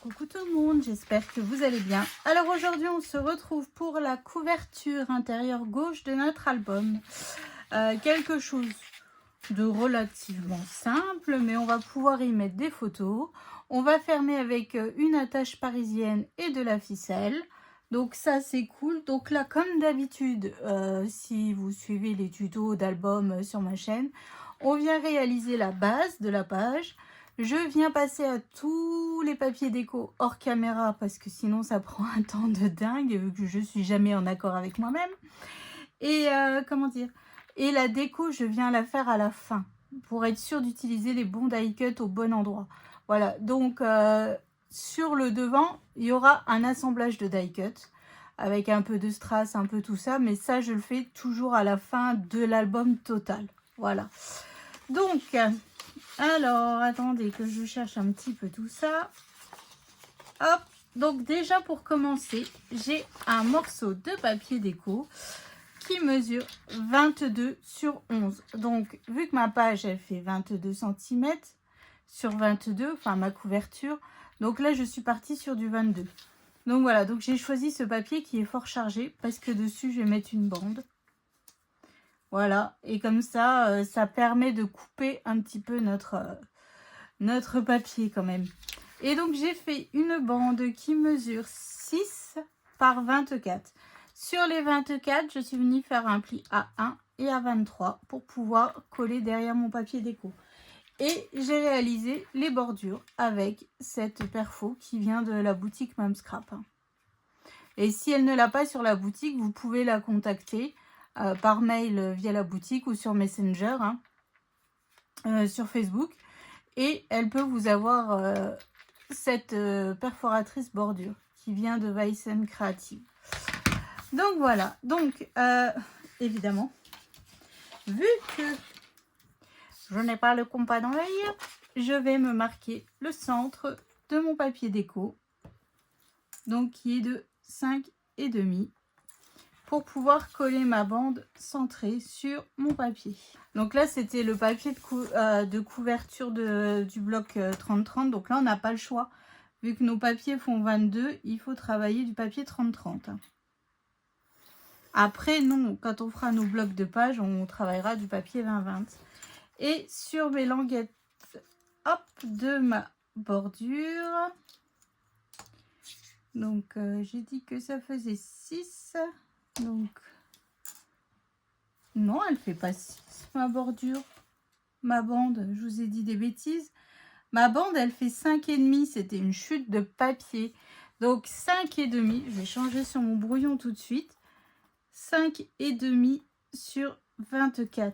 Coucou tout le monde, j'espère que vous allez bien. Alors aujourd'hui on se retrouve pour la couverture intérieure gauche de notre album. Quelque chose de relativement simple, mais on va pouvoir y mettre des photos. On va fermer avec une attache parisienne et de la ficelle. Donc ça c'est cool. Donc là comme d'habitude, si vous suivez les tutos d'album sur ma chaîne, on vient réaliser la base de la page. Je viens passer à tous les papiers déco hors caméra parce que sinon ça prend un temps de dingue vu que je suis jamais en accord avec moi-même. Et comment dire, et la déco je viens la faire à la fin pour être sûr d'utiliser les bons die cut au bon endroit. Voilà, donc sur le devant il y aura un assemblage de die cut avec un peu de strass, un peu tout ça, mais ça je le fais toujours à la fin de l'album total. Voilà, donc alors, attendez que je cherche un petit peu tout ça. Hop, donc déjà pour commencer, j'ai un morceau de papier déco qui mesure 22 sur 11. Donc, vu que ma page, elle fait 22 cm sur 22, enfin ma couverture, donc là, je suis partie sur du 22. Donc voilà, donc j'ai choisi ce papier qui est fort chargé parce que dessus, je vais mettre une bande. Voilà, et comme ça, ça permet de couper un petit peu notre papier quand même. Et donc, j'ai fait une bande qui mesure 6 par 24. Sur les 24, je suis venue faire un pli à 1 et à 23 pour pouvoir coller derrière mon papier déco. Et j'ai réalisé les bordures avec cette perfo qui vient de la boutique Mom Scrap. Et si elle ne l'a pas sur la boutique, vous pouvez la contacter par mail via la boutique ou sur Messenger, sur Facebook. Et elle peut vous avoir cette perforatrice bordure qui vient de Weissen Creative. Donc voilà, donc évidemment, vu que je n'ai pas le compas dans l'œil, je vais me marquer le centre de mon papier déco, donc qui est de 5,5 pour pouvoir coller ma bande centrée sur mon papier. Donc là, c'était le papier de couverture du bloc 30-30. Donc là, on n'a pas le choix. Vu que nos papiers font 22, il faut travailler du papier 30-30. Après, non, quand on fera nos blocs de page, on travaillera du papier 20-20. Et sur mes languettes, hop, de ma bordure. Donc, j'ai dit que ça faisait 6. Donc, non, elle fait pas 6, ma bordure. Ma bande, je vous ai dit des bêtises. Ma bande, elle fait 5,5. C'était une chute de papier. Donc, 5,5. Je vais changer sur mon brouillon tout de suite. 5,5 sur 24.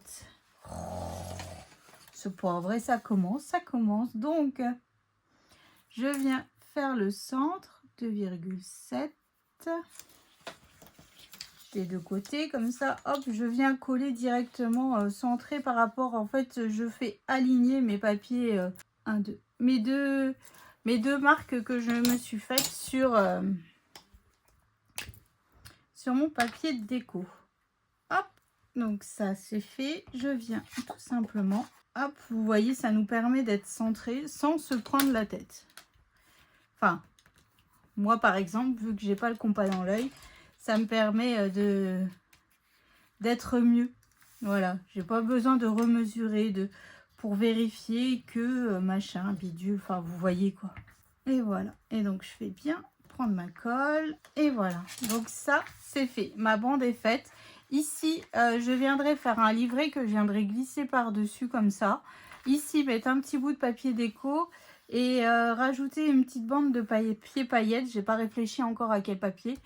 C'est pas vrai, ça commence, ça commence. Donc, je viens faire le centre, 2,7. Des deux côtés, comme ça, hop, je viens coller directement centré par rapport, en fait, je fais aligner mes papiers, 1, 2, mes deux marques que je me suis faites sur mon papier de déco. Hop, donc ça c'est fait, je viens tout simplement, hop, vous voyez, ça nous permet d'être centré sans se prendre la tête. Enfin, moi par exemple, vu que j'ai pas le compas dans l'œil, ça me permet d'être mieux. Voilà, j'ai pas besoin de remesurer pour vérifier que machin, bidule, enfin vous voyez quoi. Et voilà, et donc je vais bien prendre ma colle et voilà. Donc ça c'est fait, ma bande est faite. Ici, je viendrai faire un livret que je viendrai glisser par-dessus comme ça. Ici, mettre un petit bout de papier déco et rajouter une petite bande de papier paillettes. J'ai pas réfléchi encore à quel papier.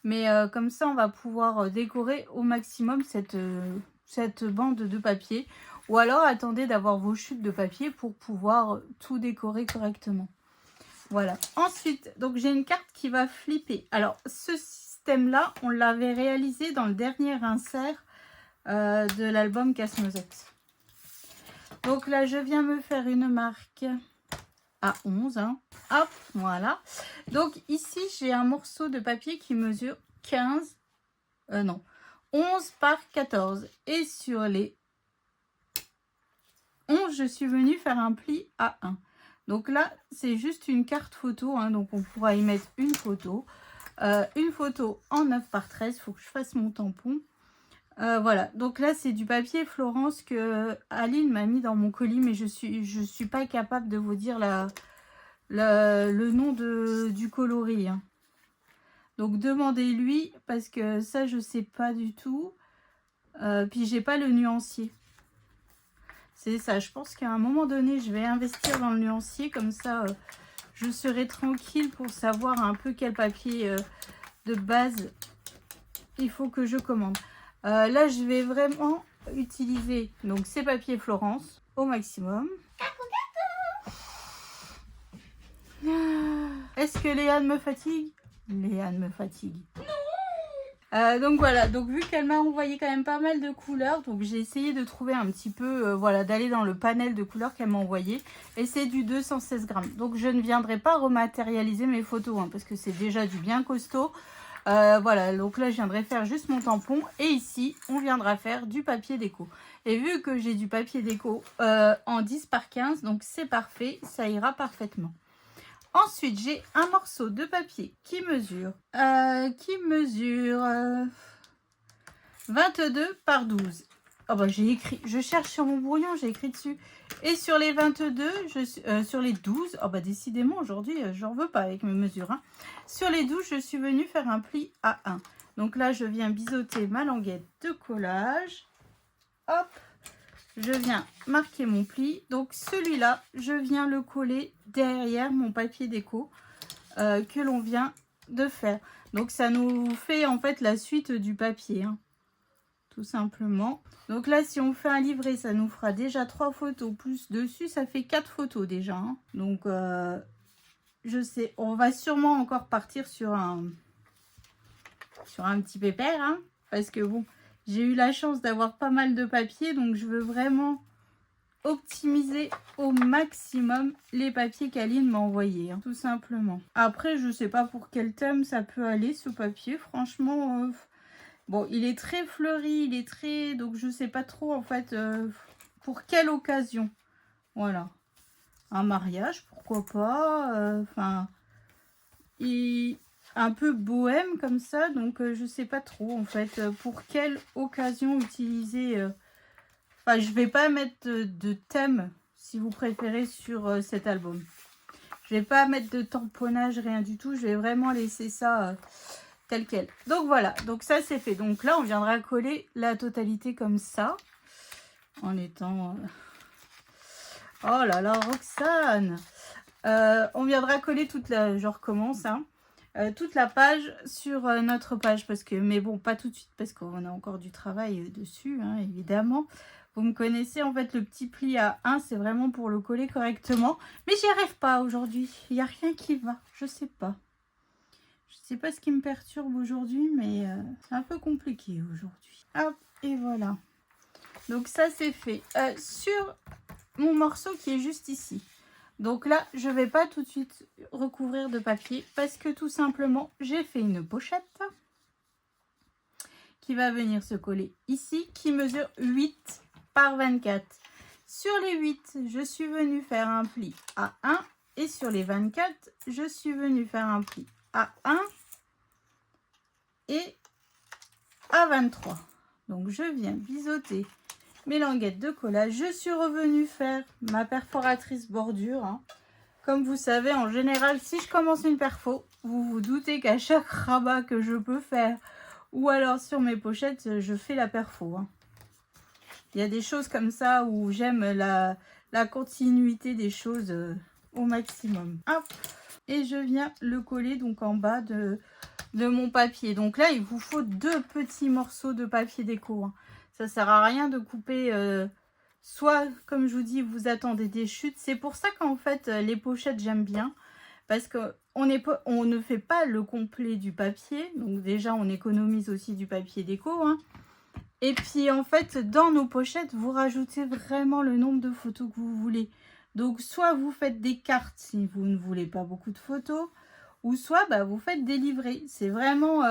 Mais comme ça, on va pouvoir décorer au maximum cette bande de papier. Ou alors, attendez d'avoir vos chutes de papier pour pouvoir tout décorer correctement. Voilà. Ensuite, donc j'ai une carte qui va flipper. Alors, ce système-là, on l'avait réalisé dans le dernier insert de l'album Casse-Noisette. Donc là, je viens me faire une marque à 11. Hop, voilà. Donc ici, j'ai un morceau de papier qui mesure 11 par 14. Et sur les 11, je suis venue faire un pli à 1. Donc là, c'est juste une carte photo, hein, donc on pourra y mettre une photo. Une photo en 9 par 13, il faut que je fasse mon tampon. Voilà, donc là c'est du papier Florence que Aline m'a mis dans mon colis, mais je suis pas capable de vous dire le nom du coloris, hein. Donc demandez-lui parce que ça je sais pas du tout. Puis j'ai pas le nuancier. C'est ça, je pense qu'à un moment donné je vais investir dans le nuancier, comme ça je serai tranquille pour savoir un peu quel papier de base il faut que je commande. Là, je vais vraiment utiliser donc ces papiers Florence au maximum. Est-ce que Léane me fatigue? Léane me fatigue. Donc voilà, donc vu qu'elle m'a envoyé quand même pas mal de couleurs, donc j'ai essayé de trouver un petit peu, voilà, d'aller dans le panel de couleurs qu'elle m'a envoyé. Et c'est du 216 grammes. Donc je ne viendrai pas rematérialiser mes photos, hein, parce que c'est déjà du bien costaud. Voilà, donc là je viendrai faire juste mon tampon et ici on viendra faire du papier déco. Et vu que j'ai du papier déco en 10 par 15, donc c'est parfait, ça ira parfaitement. Ensuite j'ai un morceau de papier qui mesure 22 par 12. Oh bah j'ai écrit, je cherche sur mon brouillon, j'ai écrit dessus. Et sur les 22, sur les 12, oh bah décidément aujourd'hui, j'en veux pas avec mes mesures, hein. Sur les 12, je suis venue faire un pli à 1. Donc là, je viens biseauter ma languette de collage. Hop, je viens marquer mon pli. Donc celui-là, je viens le coller derrière mon papier déco que l'on vient de faire. Donc ça nous fait en fait la suite du papier, hein, tout simplement. Donc là, si on fait un livret, ça nous fera déjà 3 photos. Plus dessus, ça fait 4 photos déjà, hein. Donc, je sais, on va sûrement encore partir sur un petit pépère, hein, parce que bon, j'ai eu la chance d'avoir pas mal de papier. Donc, je veux vraiment optimiser au maximum les papiers qu'Aline m'a envoyés, hein, tout simplement. Après, je sais pas pour quel thème ça peut aller, ce papier. Franchement... bon, il est très fleuri, il est très... Donc, je sais pas trop, en fait, pour quelle occasion. Voilà. Un mariage, pourquoi pas. Enfin, un peu bohème comme ça. Donc, je sais pas trop, en fait, pour quelle occasion utiliser... Enfin, je vais pas mettre de thème, si vous préférez, sur cet album. Je vais pas mettre de tamponnage, rien du tout. Je vais vraiment laisser ça... tel quel. Donc voilà, donc ça c'est fait. Donc là on viendra coller la totalité comme ça, en étant... Oh là là, Roxane, on viendra coller toute la... Je recommence, hein, toute la page sur notre page, parce que... Mais bon, pas tout de suite, parce qu'on a encore du travail dessus, hein, évidemment. Vous me connaissez, en fait, le petit pli à 1, c'est vraiment pour le coller correctement. Mais j'y arrive pas aujourd'hui. Il n'y a rien qui va, je sais pas. Je sais pas ce qui me perturbe aujourd'hui, mais c'est un peu compliqué aujourd'hui. Hop, et voilà. Donc ça, c'est fait. Sur mon morceau qui est juste ici. Donc là, je vais pas tout de suite recouvrir de papier parce que tout simplement, j'ai fait une pochette qui va venir se coller ici, qui mesure 8 par 24. Sur les 8, je suis venue faire un pli à 1 et sur les 24, je suis venue faire un pli à 1 et à 23. Donc je viens biseauter mes languettes de collage. Je suis revenue faire ma perforatrice bordure, hein. Comme vous savez, en général, si je commence une perfo, vous vous doutez qu'à chaque rabat que je peux faire, ou alors sur mes pochettes, je fais la perfo, hein. Il y a des choses comme ça où j'aime la continuité des choses au maximum. Hop. Et je viens le coller donc en bas de mon papier. Donc là, il vous faut 2 petits morceaux de papier déco, hein. Ça sert à rien de couper... soit, comme je vous dis, vous attendez des chutes. C'est pour ça qu'en fait, les pochettes, j'aime bien. Parce qu'on ne fait pas le complet du papier. Donc déjà, on économise aussi du papier déco, hein. Et puis, en fait, dans nos pochettes, vous rajoutez vraiment le nombre de photos que vous voulez. Donc, soit vous faites des cartes si vous ne voulez pas beaucoup de photos. Ou soit, bah, vous faites des livrets. C'est vraiment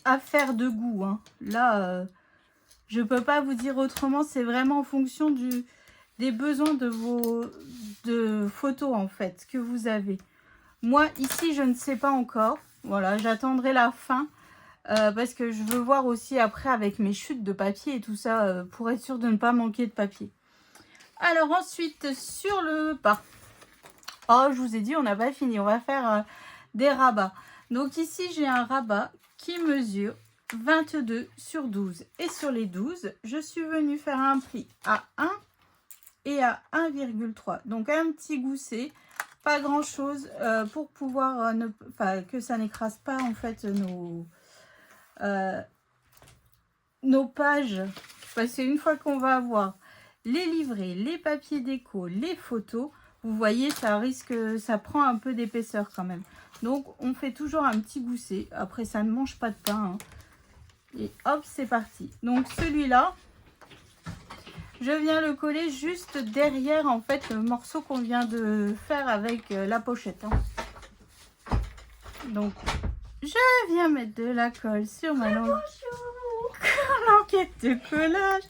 affaire de goût, hein. Là... je peux pas vous dire autrement, c'est vraiment en fonction des besoins de vos photos en fait que vous avez. Moi ici je ne sais pas encore. Voilà, j'attendrai la fin parce que je veux voir aussi après avec mes chutes de papier et tout ça pour être sûr de ne pas manquer de papier. Alors ensuite sur le bas. Oh, je vous ai dit on n'a pas fini. On va faire des rabats. Donc ici j'ai un rabat qui mesure 22 sur 12. Et sur les 12, je suis venue faire un pli à 1 et à 1,3. Donc un petit gousset, pas grand chose pour pouvoir que ça n'écrase pas en fait nos pages. Parce qu'une fois qu'on va avoir les livrets, les papiers déco, les photos, vous voyez ça prend un peu d'épaisseur quand même. Donc on fait toujours un petit gousset. Après ça ne mange pas de pain. Hein. Et hop, c'est parti. Donc celui-là, je viens le coller juste derrière en fait le morceau qu'on vient de faire avec la pochette. Hein. Donc je viens mettre de la colle sur ma languette de collage.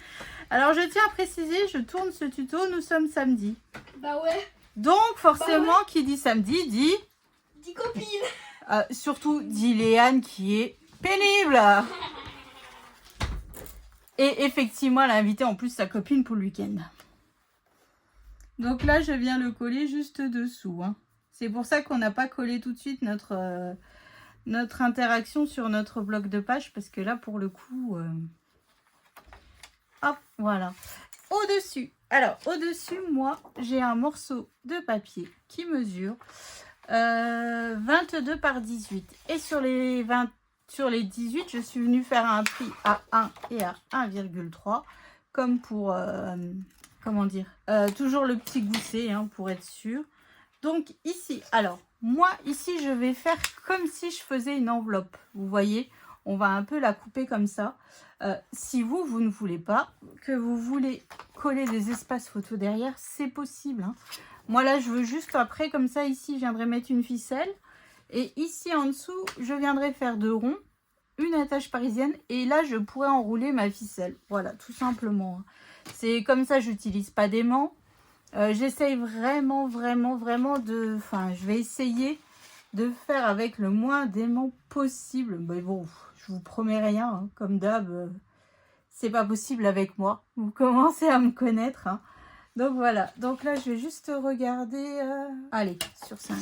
Alors je tiens à préciser, je tourne ce tuto, nous sommes samedi. Bah ouais. Donc forcément, bah ouais. Qui dit samedi dit... Dit copine. Surtout dit Léane qui est pénible. Et effectivement, elle a invité en plus sa copine pour le week-end. Donc là, je viens le coller juste dessous. Hein. C'est pour ça qu'on n'a pas collé tout de suite notre interaction sur notre bloc de page. Parce que là, pour le coup... Hop, voilà. Au-dessus. Alors, au-dessus, moi, j'ai un morceau de papier qui mesure 22 par 18. Et sur les 18, je suis venue faire un pli à 1 et à 1,3. Comme pour, comment dire, toujours le petit gousset, hein, pour être sûr. Donc ici, alors, moi, ici, je vais faire comme si je faisais une enveloppe. Vous voyez, on va un peu la couper comme ça. Si vous ne voulez pas, que vous voulez coller des espaces photos derrière, c'est possible. Hein. Moi, là, je veux juste après, comme ça, ici, je viendrai mettre une ficelle. Et ici, en dessous, je viendrai faire 2 ronds, une attache parisienne. Et là, je pourrais enrouler ma ficelle. Voilà, tout simplement. C'est comme ça, j'utilise pas d'aimant. J'essaye vraiment de... Enfin, je vais essayer de faire avec le moins d'aimant possible. Mais bon, je vous promets rien. Hein. Comme d'hab, c'est pas possible avec moi. Vous commencez à me connaître. Hein. Donc voilà. Donc là, je vais juste regarder... Allez, sur 5.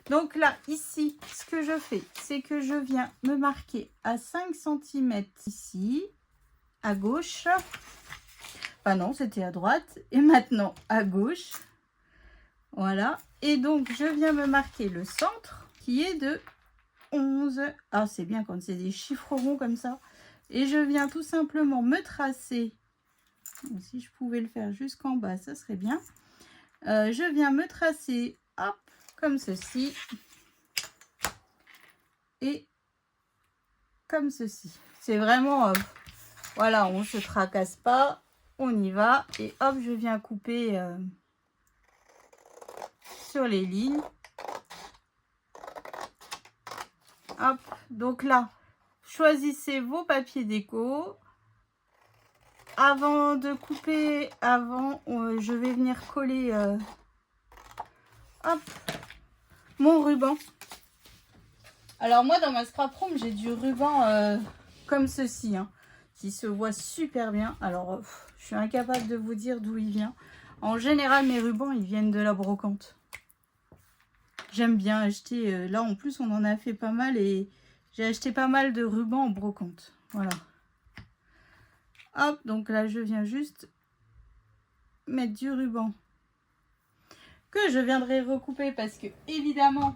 Donc là, ici, ce que je fais, c'est que je viens me marquer à 5 cm ici, à gauche. Enfin non, c'était à droite. Et maintenant, à gauche. Voilà. Et donc, je viens me marquer le centre qui est de 11. Ah, c'est bien quand c'est des chiffres ronds comme ça. Et je viens tout simplement me tracer. Si je pouvais le faire jusqu'en bas, ça serait bien. Je viens me tracer, hop, comme ceci. Et comme ceci. C'est vraiment, voilà, on ne se tracasse pas. On y va. Et hop, je viens couper sur les lignes. Hop, donc là, choisissez vos papiers déco. Avant de couper, je vais venir coller hop, mon ruban. Alors moi, dans ma scrap room, j'ai du ruban comme ceci, hein, qui se voit super bien. Alors, je suis incapable de vous dire d'où il vient. En général, mes rubans, ils viennent de la brocante. J'aime bien acheter. Là, en plus, on en a fait pas mal et j'ai acheté pas mal de rubans en brocante. Voilà. Hop, donc là, je viens juste mettre du ruban que je viendrai recouper parce que, évidemment,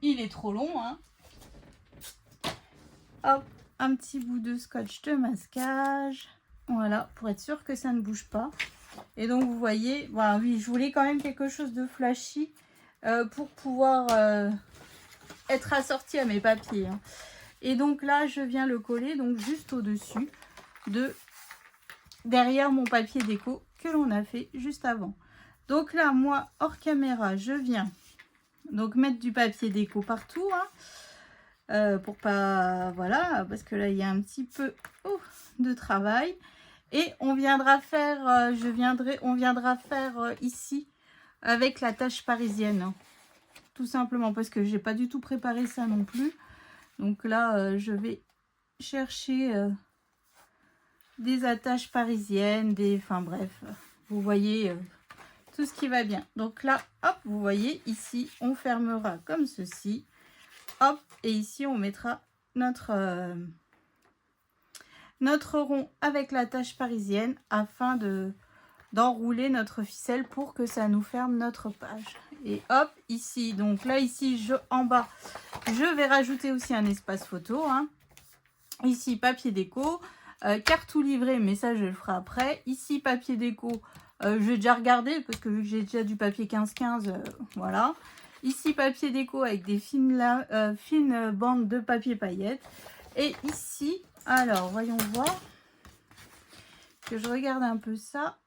il est trop long. Hein. Hop, un petit bout de scotch de masquage. Voilà, pour être sûr que ça ne bouge pas. Et donc, vous voyez, voilà, oui, je voulais quand même quelque chose de flashy pour pouvoir être assorti à mes papiers. Hein. Et donc là, je viens le coller donc juste au-dessus derrière mon papier déco que l'on a fait juste avant. Donc là, moi, hors caméra, je viens donc mettre du papier déco partout. Hein, pour pas... Voilà, parce que là, il y a un petit peu de travail. Et on viendra faire, on viendra faire ici avec la tâche parisienne. Hein. Tout simplement parce que j'ai pas du tout préparé ça non plus. Donc là, je vais chercher des attaches parisiennes, enfin bref, vous voyez tout ce qui va bien. Donc là, hop, vous voyez, ici, on fermera comme ceci. Hop, et ici, on mettra notre rond avec l'attache parisienne afin d'enrouler notre ficelle pour que ça nous ferme notre page. Et hop, ici, donc là, ici, en bas, je vais rajouter aussi un espace photo. Hein. Ici, papier déco, carte ou livret, mais ça, je le ferai après. Ici, papier déco, je vais déjà regarder parce que vu que j'ai déjà du papier 15-15, voilà. Ici, papier déco avec des fines bandes de papier paillettes. Et ici, alors, voyons voir que je regarde un peu ça.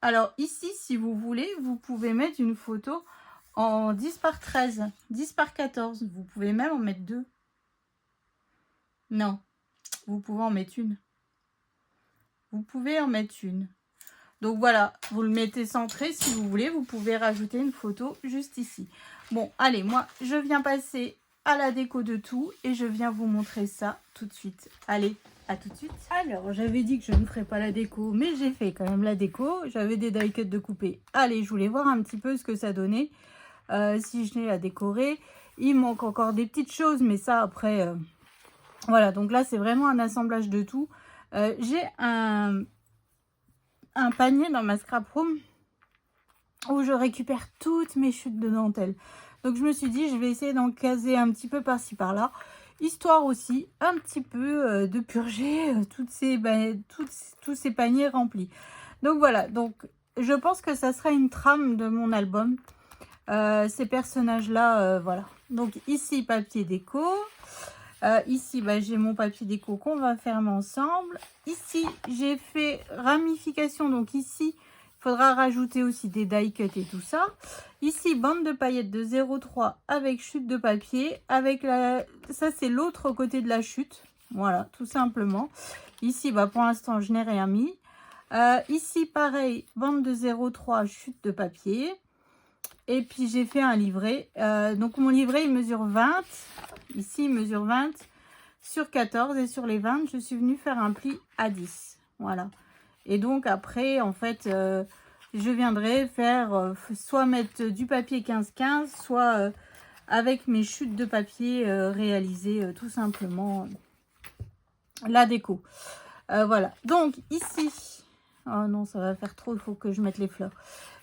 Alors, ici, si vous voulez, vous pouvez mettre une photo en 10 par 13, 10 par 14. Vous pouvez même en mettre 2. Non, vous pouvez en mettre une. Vous pouvez en mettre une. Donc voilà, vous le mettez centré si vous voulez. Vous pouvez rajouter une photo juste ici. Bon, allez, moi, je viens passer à la déco de tout et je viens vous montrer ça tout de suite. Allez, à tout de suite. Alors, j'avais dit que je ne ferais pas la déco, mais j'ai fait quand même la déco. J'avais des die cuts de couper. Allez, je voulais voir un petit peu ce que ça donnait. Si je l'ai à décorer. Il manque encore des petites choses, mais ça, après... Voilà, donc là, c'est vraiment un assemblage de tout. J'ai un panier dans ma scrap room où je récupère toutes mes chutes de dentelle. Donc, je me suis dit, je vais essayer d'en caser un petit peu par-ci, par-là. Histoire aussi, un petit peu de purger tous ces paniers remplis. Donc, voilà. Donc, je pense que ça sera une trame de mon album. Ces personnages-là, voilà. Donc, ici, papier déco. Ici, j'ai mon papier déco qu'on va fermer ensemble. Ici, j'ai fait ramification. Donc ici, il faudra rajouter aussi des die cuts et tout ça. Ici, bande de paillettes de 0,3 avec chute de papier. Ça, c'est l'autre côté de la chute. Voilà, tout simplement. Ici, pour l'instant, je n'ai rien mis. Ici, pareil, bande de 0,3 chute de papier. Et puis, j'ai fait un livret. Donc, mon livret, il mesure 20. Ici, il mesure 20 sur 14. Et sur les 20, je suis venue faire un pli à 10. Voilà. Et donc, après, en fait, je viendrai faire soit mettre du papier 15-15, soit avec mes chutes de papier réaliser tout simplement la déco. Voilà. Donc, ici... Oh non, ça va faire trop. Il faut que je mette les fleurs.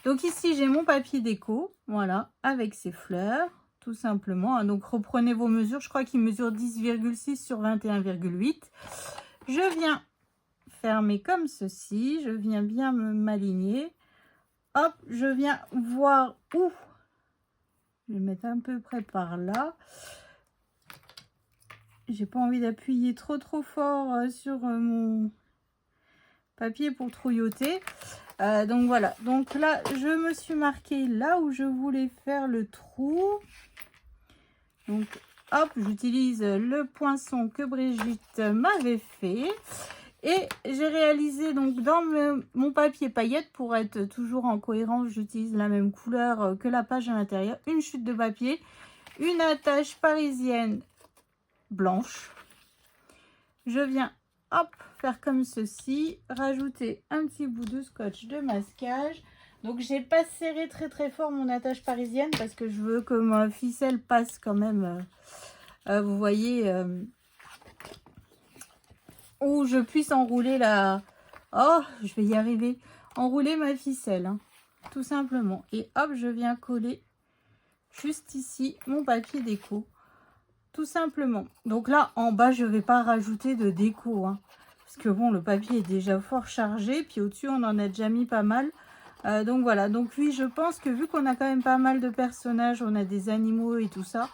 Donc ici, j'ai mon papier déco, voilà, avec ses fleurs, tout simplement. Donc reprenez vos mesures, je crois qu'il mesure 10,6 sur 21,8. Je viens fermer comme ceci, je viens bien m'aligner. Hop, je viens voir où. Je vais mettre un peu près par là. J'ai pas envie d'appuyer trop fort sur mon papier pour trouilloter. Donc voilà, donc là je me suis marqué là où je voulais faire le trou. Donc hop, j'utilise le poinçon que Brigitte m'avait fait et j'ai réalisé donc dans mon papier paillette, pour être toujours en cohérence, j'utilise la même couleur que la page à l'intérieur, une chute de papier, une attache parisienne blanche. Je viens hop, faire comme ceci, rajouter un petit bout de scotch de masquage. Donc j'ai pas serré très fort mon attache parisienne parce que je veux que ma ficelle passe quand même, vous voyez, où je puisse enrouler la... Oh, je vais y arriver. Enrouler ma ficelle, hein, tout simplement. Et hop, je viens coller juste ici mon papier déco. Tout simplement. Donc là, en bas, je ne vais pas rajouter de déco. Hein, parce que bon, le papier est déjà fort chargé. Puis au-dessus, on en a déjà mis pas mal. Donc voilà. Donc oui, je pense que vu qu'on a quand même pas mal de personnages, on a des animaux et tout ça.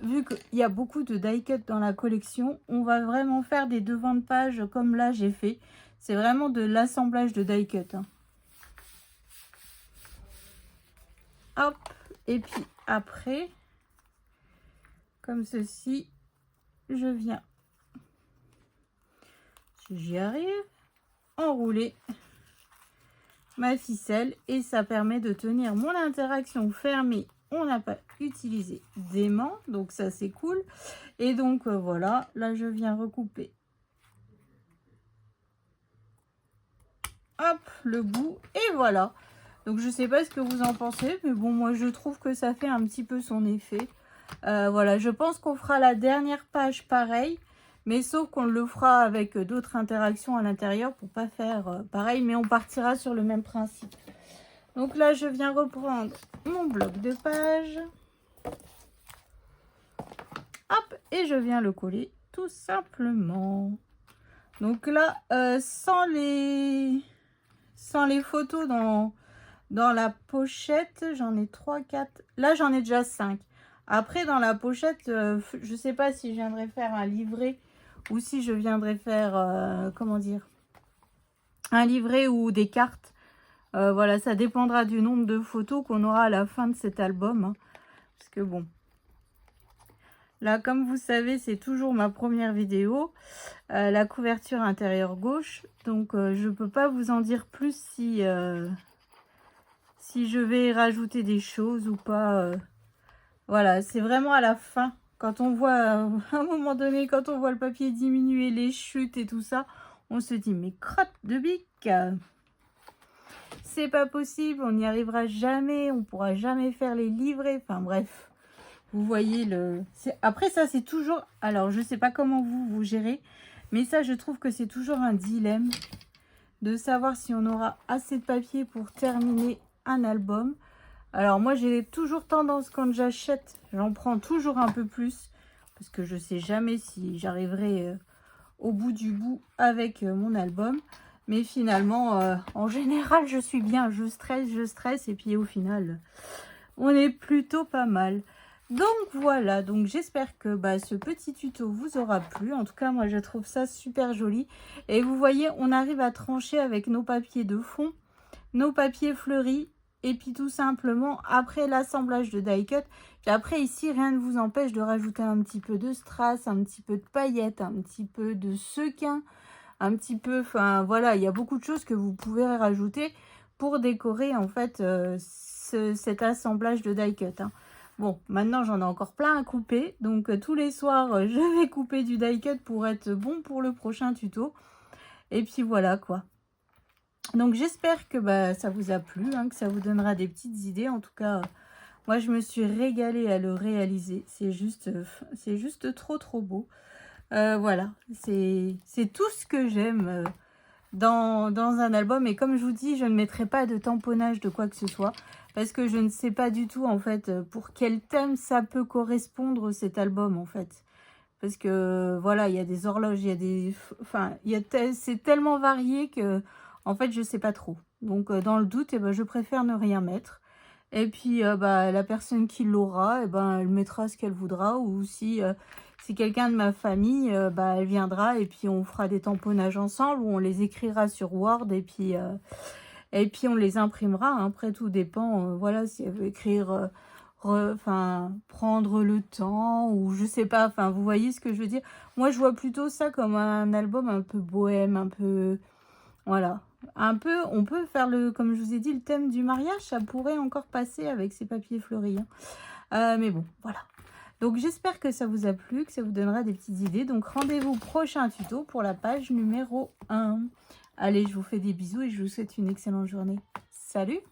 Vu qu'il y a beaucoup de die cut dans la collection, on va vraiment faire des devants de page comme là, j'ai fait. C'est vraiment de l'assemblage de die cut. Hein. Hop. Et puis après... Comme ceci, je viens, si j'y arrive, enrouler ma ficelle et ça permet de tenir mon interaction fermée. On n'a pas utilisé d'aimant, donc ça c'est cool. Et donc voilà, là je viens recouper hop le bout et voilà. Donc je sais pas ce que vous en pensez, mais bon, moi je trouve que ça fait un petit peu son effet. Voilà, je pense qu'on fera la dernière page pareil, mais sauf qu'on le fera avec d'autres interactions à l'intérieur pour pas faire pareil, mais on partira sur le même principe. Donc là, je viens reprendre mon bloc de page. Hop, et je viens le coller tout simplement. Donc là, sans les photos dans la pochette, j'en ai 3, 4. Là, j'en ai déjà 5. Après, dans la pochette, je sais pas si je viendrai faire un livret ou si je viendrai faire, comment dire, un livret ou des cartes. Voilà, ça dépendra du nombre de photos qu'on aura à la fin de cet album. Hein, parce que bon, là, comme vous savez, c'est toujours ma première vidéo. La couverture intérieure gauche. Donc, je peux pas vous en dire plus si je vais rajouter des choses ou pas. Voilà, c'est vraiment à la fin. Quand on voit, à un moment donné, quand on voit le papier diminuer, les chutes et tout ça, on se dit, mais crotte de bique, c'est pas possible, on n'y arrivera jamais, on pourra jamais faire les livrets. Enfin bref, vous voyez le... Après ça, c'est toujours... Alors, je sais pas comment vous gérez, mais ça, je trouve que c'est toujours un dilemme de savoir si on aura assez de papier pour terminer un album. Alors moi, j'ai toujours tendance, quand j'achète, j'en prends toujours un peu plus, parce que je sais jamais si j'arriverai au bout du bout avec mon album. Mais finalement, en général, je suis bien, je stresse, et puis au final, on est plutôt pas mal. Donc voilà, donc j'espère que ce petit tuto vous aura plu. En tout cas, moi, je trouve ça super joli. Et vous voyez, on arrive à trancher avec nos papiers de fond, nos papiers fleuris, et puis tout simplement, après l'assemblage de die cut, puis après ici, rien ne vous empêche de rajouter un petit peu de strass, un petit peu de paillettes, un petit peu de sequin, un petit peu, enfin voilà, il y a beaucoup de choses que vous pouvez rajouter pour décorer en fait cet assemblage de die cut. Hein. Bon, maintenant j'en ai encore plein à couper, donc tous les soirs je vais couper du die cut pour être bon pour le prochain tuto. Et puis voilà quoi. Donc j'espère que ça vous a plu, hein, que ça vous donnera des petites idées. En tout cas, moi je me suis régalée à le réaliser. C'est juste trop beau. Voilà, c'est tout ce que j'aime dans un album. Et comme je vous dis, je ne mettrai pas de tamponnage de quoi que ce soit. Parce que je ne sais pas du tout en fait pour quel thème ça peut correspondre cet album en fait. Parce que voilà, il y a des horloges, il y a des... Enfin, c'est tellement varié que... En fait, je sais pas trop. Donc, dans le doute, je préfère ne rien mettre. Et puis, la personne qui l'aura, elle mettra ce qu'elle voudra. Ou si c'est quelqu'un de ma famille, elle viendra et puis on fera des tamponnages ensemble. Ou on les écrira sur Word et puis on les imprimera. Hein. Après, tout dépend. Voilà, si elle veut écrire... prendre le temps ou je sais pas. Enfin, vous voyez ce que je veux dire. Moi, je vois plutôt ça comme un album un peu bohème, un peu... Voilà. Un peu, on peut faire comme je vous ai dit, le thème du mariage, ça pourrait encore passer avec ces papiers fleuris. Hein. Mais bon, voilà. Donc, j'espère que ça vous a plu, que ça vous donnera des petites idées. Donc, rendez-vous prochain tuto pour la page numéro 1. Allez, je vous fais des bisous et je vous souhaite une excellente journée. Salut!